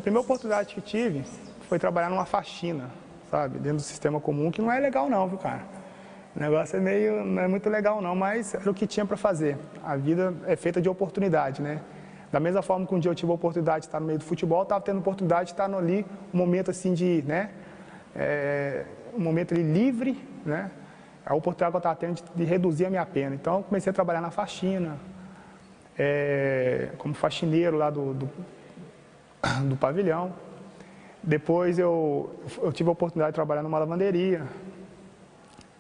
primeira oportunidade que tive foi trabalhar numa faxina, sabe? Dentro do sistema comum, que não é legal não, viu, cara? O negócio não é muito legal não, mas era o que tinha para fazer. A vida é feita de oportunidade, né? Da mesma forma que um dia eu tive a oportunidade de estar no meio do futebol, eu estava tendo a oportunidade de estar ali, um momento assim de, né? Um momento ali livre, né? A oportunidade que eu estava tendo de reduzir a minha pena. Então eu comecei a trabalhar na faxina, como faxineiro lá do pavilhão. Depois eu tive a oportunidade de trabalhar numa lavanderia.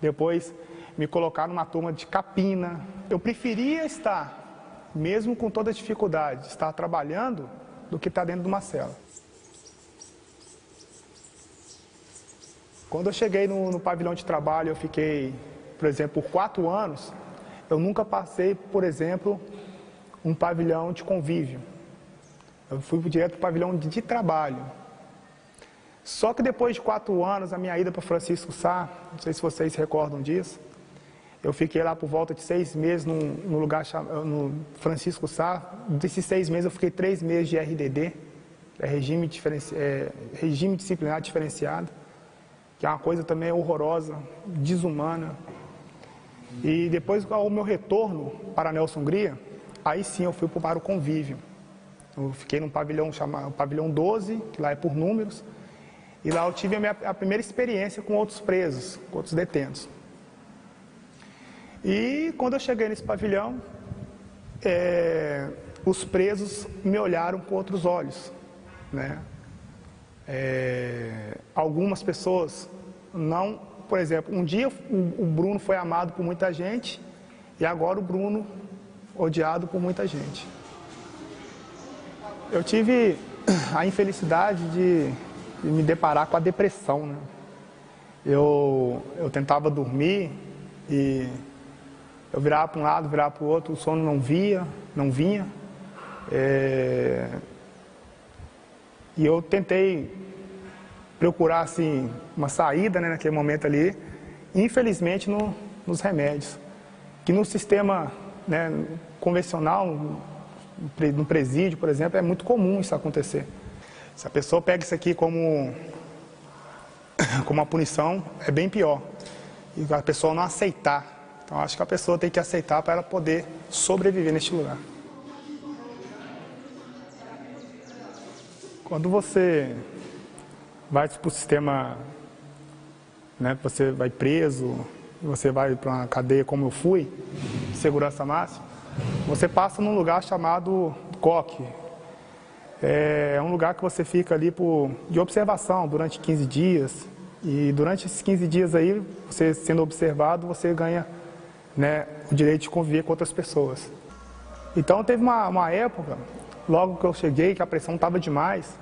Depois me colocaram numa turma de capina. Eu preferia estar, mesmo com toda a dificuldade, estar trabalhando do que estar dentro de uma cela. Quando eu cheguei no pavilhão de trabalho, eu fiquei, por exemplo, por 4 anos, eu nunca passei, por exemplo, um pavilhão de convívio. Eu fui direto para o pavilhão de trabalho. Só que depois de 4 anos, a minha ida para Francisco Sá, não sei se vocês se recordam disso, eu fiquei lá por volta de 6 meses no lugar no Francisco Sá. Desses 6 meses eu fiquei 3 meses de RDD, regime disciplinar diferenciado, que é uma coisa também horrorosa, desumana. E depois, ao meu retorno para Nelson Hungria, aí sim eu fui para o convívio. Eu fiquei num pavilhão chamado pavilhão 12, que lá é por números, e lá eu tive a primeira experiência com outros presos, com outros detentos. E quando eu cheguei nesse pavilhão, os presos me olharam com outros olhos, né? Algumas pessoas não, por exemplo, um dia o Bruno foi amado por muita gente e agora o Bruno odiado por muita gente. Eu tive a infelicidade de me deparar com a depressão, né? Eu tentava dormir e eu virava para um lado, virava para o outro, o sono não vinha. E eu tentei procurar assim, uma saída, né, naquele momento ali, infelizmente nos remédios, que no sistema, né, convencional, no presídio, por exemplo, é muito comum isso acontecer. Se a pessoa pega isso aqui como uma punição, é bem pior. E a pessoa não aceitar. Então acho que a pessoa tem que aceitar para ela poder sobreviver neste lugar. Quando você vai para o sistema, né, você vai preso, você vai para uma cadeia como eu fui, de segurança máxima, você passa num lugar chamado COC. É um lugar que você fica ali de observação durante 15 dias. E durante esses 15 dias aí, você sendo observado, você ganha, né, o direito de conviver com outras pessoas. Então teve uma época, logo que eu cheguei, que a pressão estava demais,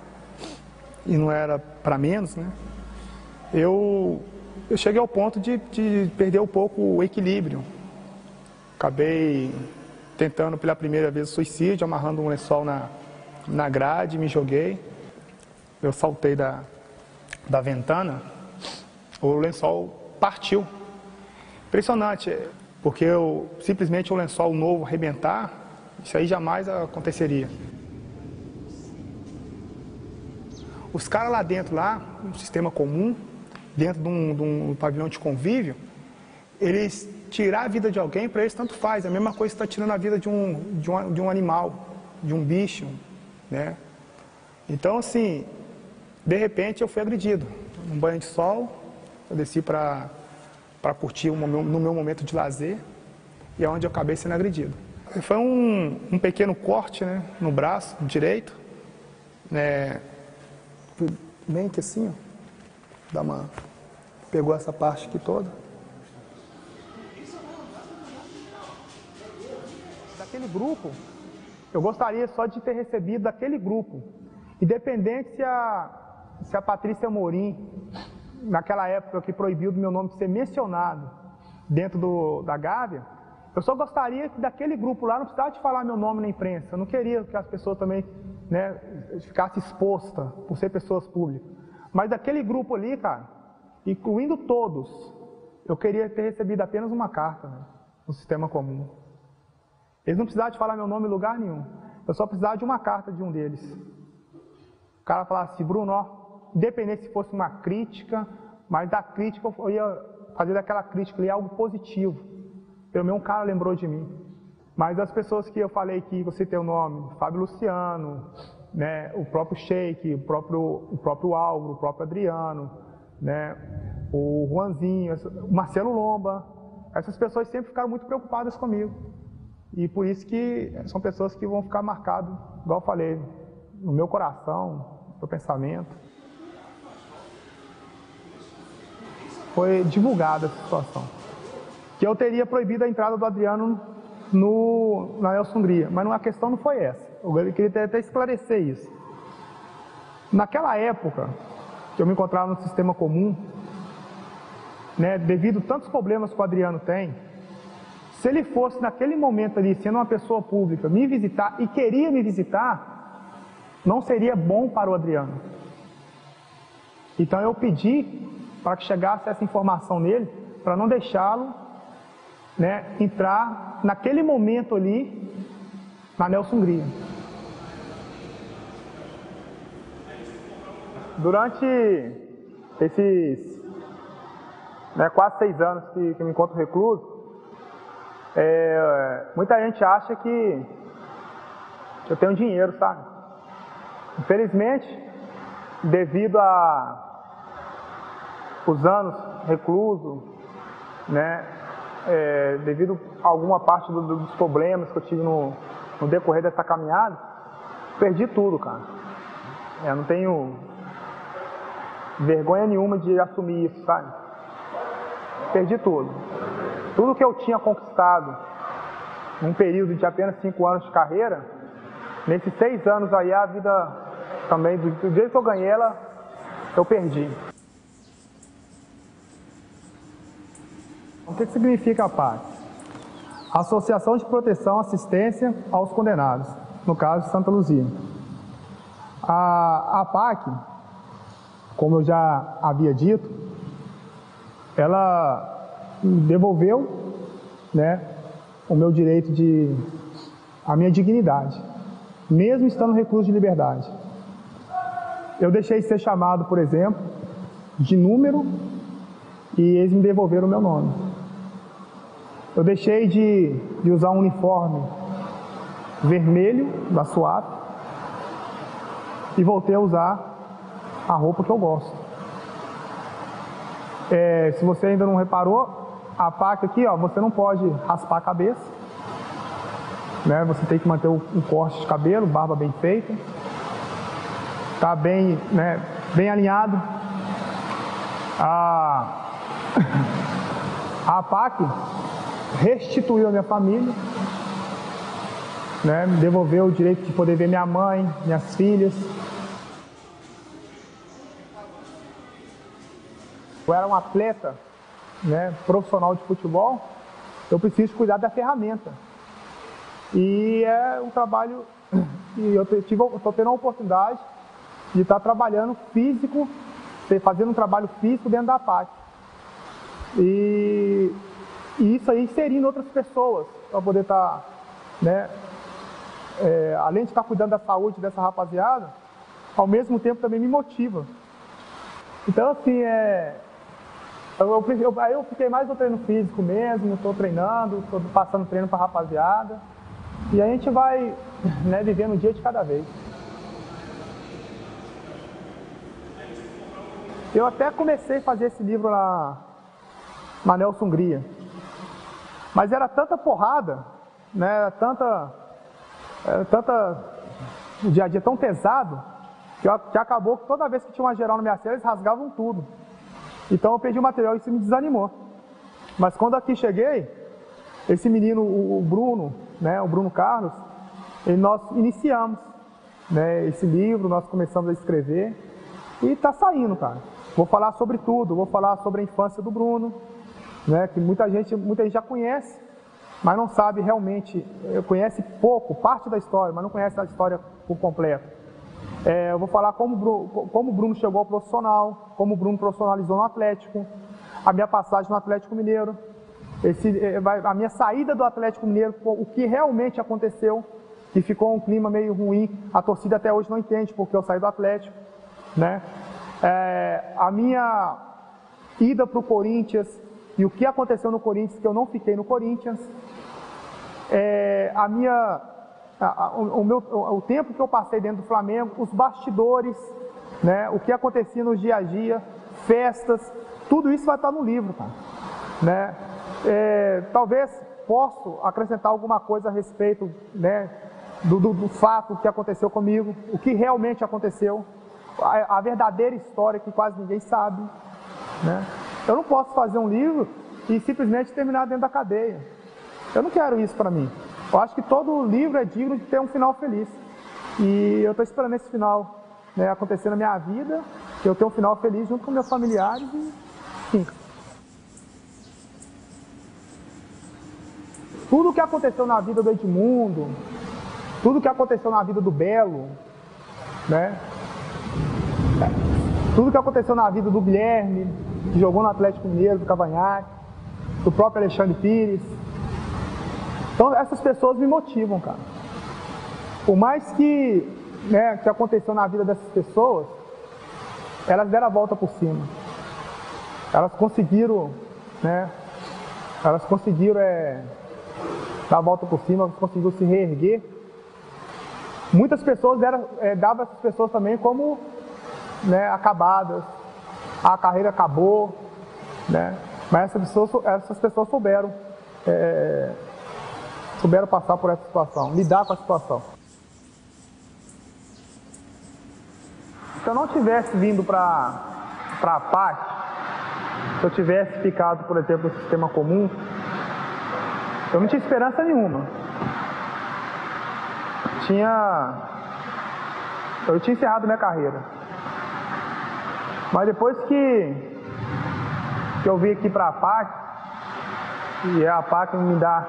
e não era para menos, né? Eu cheguei ao ponto de perder um pouco o equilíbrio. Acabei tentando pela primeira vez o suicídio, amarrando um lençol na grade, me joguei. Eu saltei da ventana, o lençol partiu. Impressionante, porque simplesmente o lençol novo arrebentar, isso aí jamais aconteceria. Os caras lá dentro, no sistema comum, dentro de um pavilhão de convívio, eles tirar a vida de alguém, para eles tanto faz. É a mesma coisa que está tirando a vida de um animal, de um bicho, né? Então, assim, de repente eu fui agredido. Num banho de sol, eu desci para curtir no meu momento de lazer, e é onde eu acabei sendo agredido. Foi um pequeno corte, né, no braço direito, né? Bem que assim, ó, pegou essa parte aqui toda. Daquele grupo, eu gostaria só de ter recebido daquele grupo, independente se a Patrícia Amorim, naquela época que proibiu do meu nome ser mencionado dentro da Gávea, eu só gostaria que daquele grupo lá não precisava de falar meu nome na imprensa. Eu não queria que as pessoas também, né, ficassem expostas por ser pessoas públicas. Mas daquele grupo ali, cara, incluindo todos, eu queria ter recebido apenas uma carta, né, no sistema comum. Eles não precisavam de falar meu nome em lugar nenhum. Eu só precisava de uma carta de um deles. o cara falava assim, Bruno, ó, independente se fosse uma crítica, mas da crítica eu ia fazer daquela crítica ali algo positivo. Pelo menos um cara lembrou de mim. Mas as pessoas que eu falei que você tem o nome, Fábio Luciano, né, o próprio Sheik, o próprio Álvaro, o próprio Adriano, né, o Juanzinho, o Marcelo Lomba, essas pessoas sempre ficaram muito preocupadas comigo. E por isso que são pessoas que vão ficar marcadas, igual eu falei, no meu coração, no meu pensamento. Foi divulgada essa situação. Que eu teria proibido a entrada do Adriano na Nelson Hungria, mas a questão não foi essa. Eu queria até esclarecer isso. Naquela época, que eu me encontrava no sistema comum, né, devido a tantos problemas que o Adriano tem, se ele fosse naquele momento ali, sendo uma pessoa pública, me visitar e queria me visitar, não seria bom para o Adriano. Então eu pedi para que chegasse essa informação nele, para não deixá-lo, né, entrar naquele momento ali na Nelson Hungria. Durante esses quase 6 anos que eu me encontro recluso, muita gente acha que eu tenho dinheiro, sabe? Infelizmente, devido os anos recluso, né, devido a alguma parte dos problemas que eu tive no decorrer dessa caminhada, perdi tudo, cara. Eu não tenho vergonha nenhuma de assumir isso, sabe? Perdi tudo. Tudo que eu tinha conquistado num período de apenas 5 anos de carreira, nesses 6 anos aí a vida também, do jeito que eu ganhei ela, eu perdi. O que significa a APAC? Associação de Proteção e Assistência aos Condenados, no caso de Santa Luzia. A APAC, como eu já havia dito, ela devolveu, né, o meu direito a minha dignidade, mesmo estando recluso de liberdade. Eu deixei de ser chamado, por exemplo, de número e eles me devolveram o meu nome. Eu deixei de usar um uniforme vermelho da SWAP e voltei a usar a roupa que eu gosto. Se você ainda não reparou, a APAC aqui, ó, você não pode raspar a cabeça, né? Você tem que manter um corte de cabelo, barba bem feita, tá bem, né, bem alinhado. A APAC restituiu a minha família, né, me devolveu o direito de poder ver minha mãe, minhas filhas. Eu era um atleta, né, profissional de futebol, eu preciso cuidar da ferramenta. E é um trabalho, e eu estou tendo a oportunidade de estar trabalhando físico, fazendo um trabalho físico dentro da APAC. E isso aí inserindo outras pessoas, para poder estar, né, além de estar cuidando da saúde dessa rapaziada, ao mesmo tempo também me motiva. Então, assim, aí eu fiquei mais no treino físico mesmo, estou treinando, estou passando treino para a rapaziada. E a gente vai, né, vivendo um dia de cada vez. Eu até comecei a fazer esse livro na Nelson Hungria. Mas era tanta porrada, né, o dia a dia tão pesado, que acabou que toda vez que tinha uma geral na minha cela, eles rasgavam tudo. Então eu perdi o material e isso me desanimou. Mas quando aqui cheguei, esse menino, o Bruno, né, o Bruno Carlos, nós iniciamos, né, esse livro, nós começamos a escrever e está saindo, cara. Vou falar sobre tudo, vou falar sobre a infância do Bruno, né, que muita gente já conhece, mas não sabe realmente, conhece pouco, parte da história, mas não conhece a história por completo. Eu vou falar como o Bruno chegou ao profissional, como o Bruno profissionalizou no Atlético, a minha passagem no Atlético Mineiro, a minha saída do Atlético Mineiro, o que realmente aconteceu, que ficou um clima meio ruim. A torcida até hoje não entende porque eu saí do Atlético, né? A minha ida para o Corinthians e o que aconteceu no Corinthians, que eu não fiquei no Corinthians. O tempo que eu passei dentro do Flamengo, os bastidores, né? O que acontecia no dia a dia, festas, tudo isso vai estar no livro, cara, né? Talvez possa acrescentar alguma coisa a respeito, né, do fato que aconteceu comigo, o que realmente aconteceu, a verdadeira história que quase ninguém sabe, né? Eu não posso fazer um livro e simplesmente terminar dentro da cadeia. Eu não quero isso para mim. Eu acho que todo livro é digno de ter um final feliz. E eu estou esperando esse final, né, acontecer na minha vida, que eu tenha um final feliz junto com meus familiares e, enfim. Tudo o que aconteceu na vida do Edmundo, tudo o que aconteceu na vida do Belo, né? Tudo o que aconteceu na vida do Guilherme, que jogou no Atlético Mineiro, do Cavanhaque, do próprio Alexandre Pires. Então essas pessoas me motivam, cara. Por mais que, né, que aconteceu na vida dessas pessoas, elas deram a volta por cima. Elas conseguiram, né? Elas conseguiram dar a volta por cima, elas conseguiram se reerguer. Muitas pessoas davam essas pessoas também como, né, acabadas. A carreira acabou, né? Mas essas pessoas souberam passar por essa situação, lidar com a situação. Se eu não tivesse vindo para a PAC, se eu tivesse ficado, por exemplo, no sistema comum, eu não tinha esperança nenhuma. Eu tinha encerrado minha carreira. Mas depois que eu vim aqui para a PAC, e a PAC me dá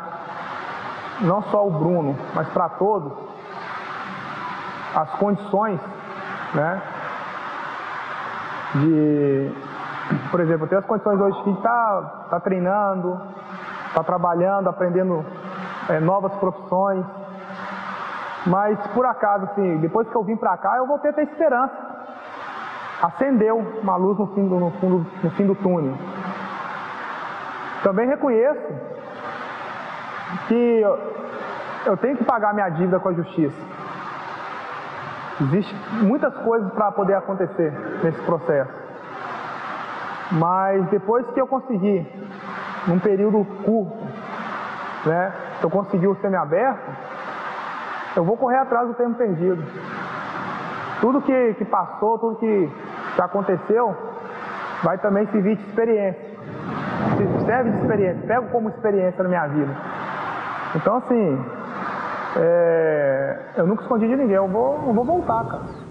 não só o Bruno, mas para todos, as condições, né, por exemplo, eu tenho as condições hoje que tá treinando, tá trabalhando, aprendendo novas profissões, mas por acaso, assim, depois que eu vim para cá, eu voltei a ter esperança. Acendeu uma luz no fim do túnel. Também reconheço que eu tenho que pagar minha dívida com a justiça. Existem muitas coisas para poder acontecer nesse processo. Mas depois que eu consegui, num período curto, né, eu consegui o semiaberto, eu vou correr atrás do tempo perdido. Tudo que passou, tudo que aconteceu, vai também servir de experiência. Serve de experiência, pego como experiência na minha vida. Então, assim, eu nunca escondi de ninguém, eu vou voltar, cara.